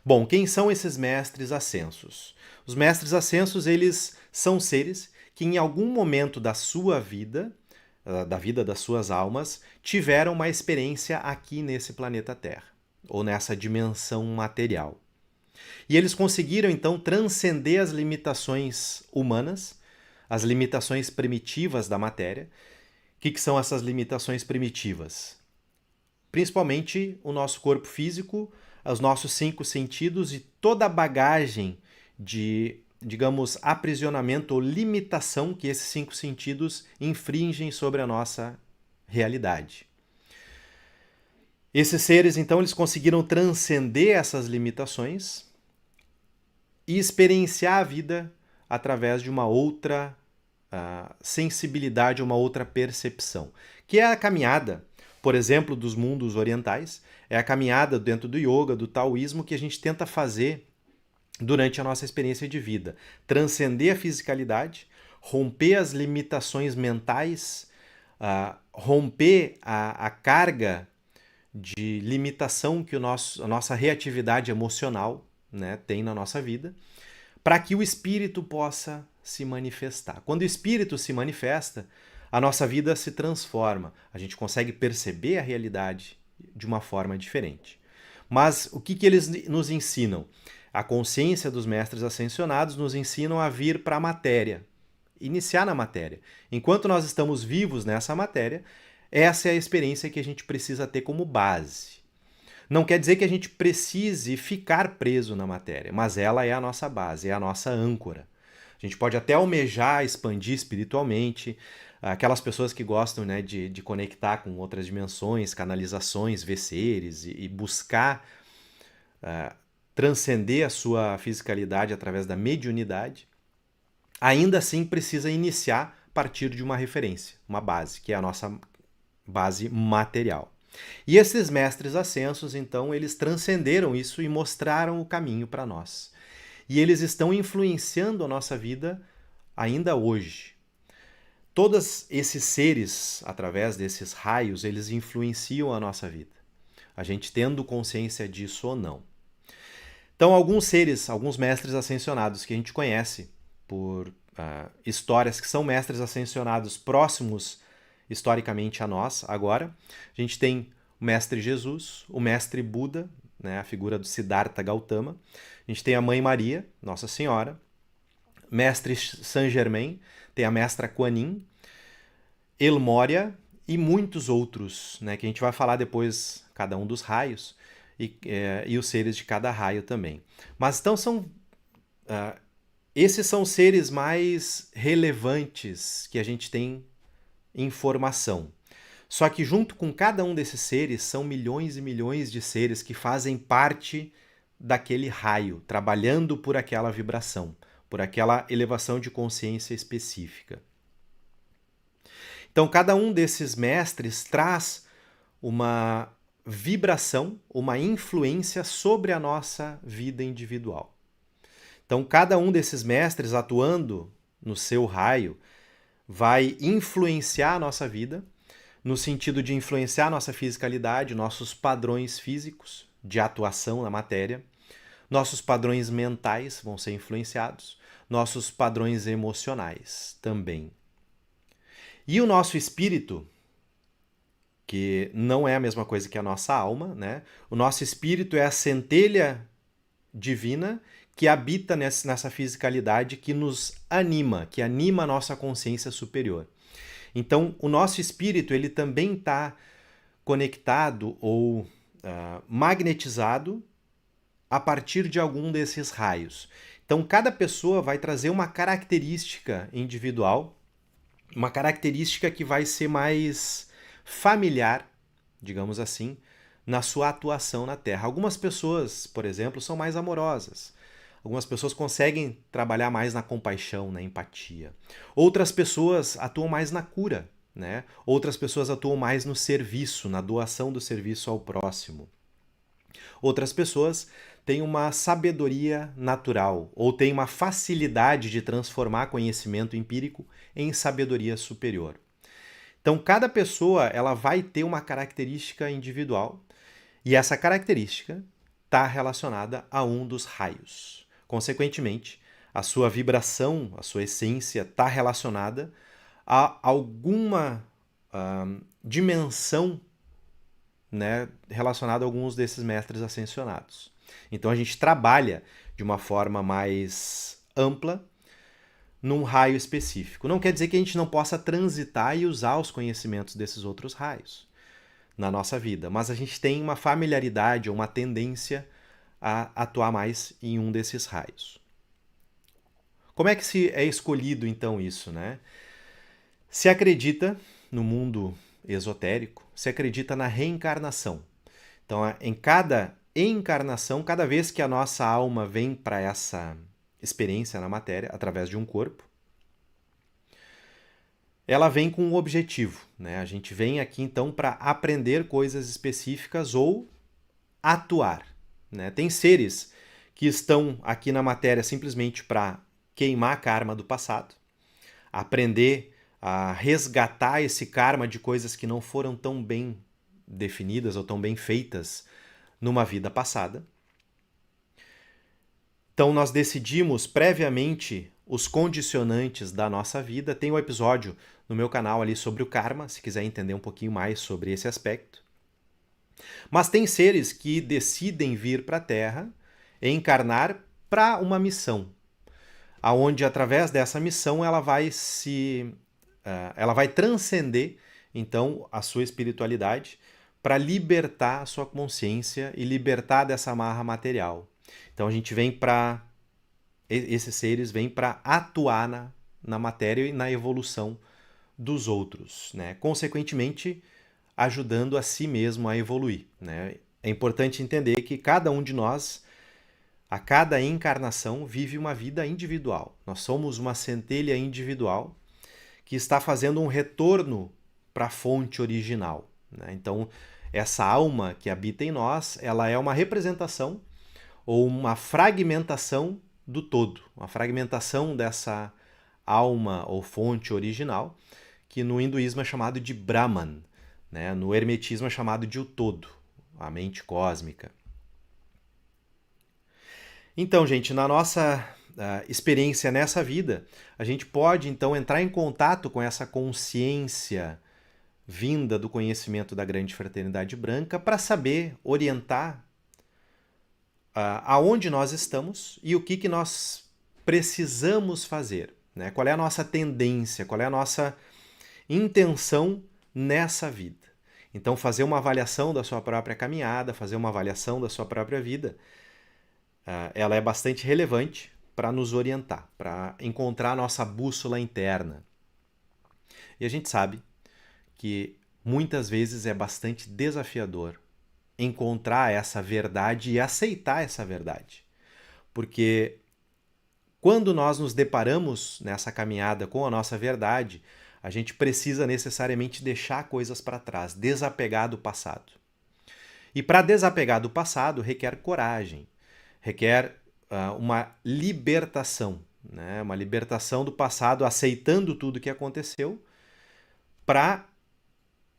Bom, quem são esses mestres ascensos? Os mestres ascensos, eles são seres que em algum momento da sua vida, da vida das suas almas, tiveram uma experiência aqui nesse planeta Terra, ou nessa dimensão material. E eles conseguiram então transcender as limitações humanas, as limitações primitivas da matéria. O que são essas limitações primitivas? Principalmente o nosso corpo físico, os nossos 5 sentidos e toda a bagagem de, digamos, aprisionamento ou limitação que esses 5 sentidos infringem sobre a nossa realidade. Esses seres, então, eles conseguiram transcender essas limitações e experienciar a vida através de uma outra sensibilidade, uma outra percepção, que é a caminhada, por exemplo, dos mundos orientais, é a caminhada dentro do yoga, do taoísmo, que a gente tenta fazer durante a nossa experiência de vida. Transcender a fisicalidade, romper as limitações mentais, romper a carga de limitação que a nossa reatividade emocional, né, tem na nossa vida, para que o espírito possa se manifestar. Quando o espírito se manifesta, a nossa vida se transforma. A gente consegue perceber a realidade de uma forma diferente. Mas o que eles nos ensinam? A consciência dos mestres ascensionados nos ensinam a vir para a matéria, iniciar na matéria. Enquanto nós estamos vivos nessa matéria, essa é a experiência que a gente precisa ter como base. Não quer dizer que a gente precise ficar preso na matéria, mas ela é a nossa base, é a nossa âncora. A gente pode até almejar expandir espiritualmente, aquelas pessoas que gostam, né, de conectar com outras dimensões, canalizações, ver seres e buscar transcender a sua fisicalidade através da mediunidade, ainda assim precisa iniciar a partir de uma referência, uma base, que é a nossa base material. E esses mestres ascensos, então, eles transcenderam isso e mostraram o caminho para nós. E eles estão influenciando a nossa vida ainda hoje. Todos esses seres, através desses raios, eles influenciam a nossa vida. A gente tendo consciência disso ou não. Então, alguns seres, alguns mestres ascensionados que a gente conhece por histórias que são mestres ascensionados próximos historicamente a nós agora, a gente tem o mestre Jesus, o mestre Buda, né, a figura do Siddhartha Gautama, a gente tem a Mãe Maria, Nossa Senhora, mestre Saint Germain, tem a mestra Kuan Yin, El Moria e muitos outros, né, que a gente vai falar depois cada um dos raios e os seres de cada raio também. Mas então esses são os seres mais relevantes que a gente tem informação. Só que junto com cada um desses seres são milhões e milhões de seres que fazem parte daquele raio, trabalhando por aquela vibração, por aquela elevação de consciência específica. Então, cada um desses mestres traz uma vibração, uma influência sobre a nossa vida individual. Então, cada um desses mestres atuando no seu raio vai influenciar a nossa vida, no sentido de influenciar a nossa fisicalidade, nossos padrões físicos de atuação na matéria, nossos padrões mentais vão ser influenciados, nossos padrões emocionais também. E o nosso espírito, que não é a mesma coisa que a nossa alma, né? O nosso espírito é a centelha divina que habita nessa fisicalidade que nos anima, que anima a nossa consciência superior. Então, o nosso espírito ele também está conectado ou magnetizado a partir de algum desses raios. Então, cada pessoa vai trazer uma característica individual, uma característica que vai ser mais familiar, digamos assim, na sua atuação na Terra. Algumas pessoas, por exemplo, são mais amorosas. Algumas pessoas conseguem trabalhar mais na compaixão, na empatia. Outras pessoas atuam mais na cura, né? Outras pessoas atuam mais no serviço, na doação do serviço ao próximo. Outras pessoas têm uma sabedoria natural ou têm uma facilidade de transformar conhecimento empírico em sabedoria superior. Então, cada pessoa ela vai ter uma característica individual e essa característica está relacionada a um dos raios. Consequentemente, a sua vibração, a sua essência está relacionada a alguma dimensão, né, relacionada a alguns desses mestres ascensionados. Então a gente trabalha de uma forma mais ampla num raio específico. Não quer dizer que a gente não possa transitar e usar os conhecimentos desses outros raios na nossa vida, mas a gente tem uma familiaridade ou uma tendência a atuar mais em um desses raios. Como é que se é escolhido então isso, né? Se acredita no mundo esotérico, se acredita na reencarnação. Então, em cada encarnação, cada vez que a nossa alma vem para essa experiência na matéria, através de um corpo, ela vem com um objetivo, né? A gente vem aqui então para aprender coisas específicas ou atuar, né? Tem seres que estão aqui na matéria simplesmente para queimar karma do passado, aprender a resgatar esse karma de coisas que não foram tão bem definidas ou tão bem feitas numa vida passada. Então nós decidimos previamente os condicionantes da nossa vida. Tem um episódio no meu canal ali sobre o karma, se quiser entender um pouquinho mais sobre esse aspecto. Mas tem seres que decidem vir para a Terra, encarnar para uma missão, aonde através dessa missão ela vai transcender então a sua espiritualidade para libertar a sua consciência e libertar dessa amarra material. Então a gente vem para esses seres vêm para atuar na matéria e na evolução dos outros, né? Consequentemente, ajudando a si mesmo a evoluir, né? É importante entender que cada um de nós, a cada encarnação, vive uma vida individual. Nós somos uma centelha individual que está fazendo um retorno para a fonte original, né? Então, essa alma que habita em nós, ela é uma representação ou uma fragmentação do todo, uma fragmentação dessa alma ou fonte original, que no hinduísmo é chamado de Brahman, né? No hermetismo é chamado de o todo, a mente cósmica. Então, gente, na nossa experiência nessa vida, a gente pode então entrar em contato com essa consciência vinda do conhecimento da grande fraternidade branca para saber orientar aonde nós estamos e o que nós precisamos fazer, né? Qual é a nossa tendência, qual é a nossa intenção nessa vida. Então, fazer uma avaliação da sua própria caminhada, fazer uma avaliação da sua própria vida, ela é bastante relevante para nos orientar, para encontrar a nossa bússola interna. E a gente sabe que muitas vezes é bastante desafiador encontrar essa verdade e aceitar essa verdade. Porque quando nós nos deparamos nessa caminhada com a nossa verdade, a gente precisa necessariamente deixar coisas para trás, desapegar do passado. E para desapegar do passado requer coragem, requer uma libertação, né? Uma libertação do passado, aceitando tudo que aconteceu, para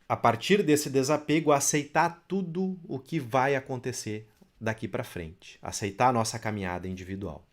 a partir desse desapego, aceitar tudo o que vai acontecer daqui para frente. Aceitar a nossa caminhada individual.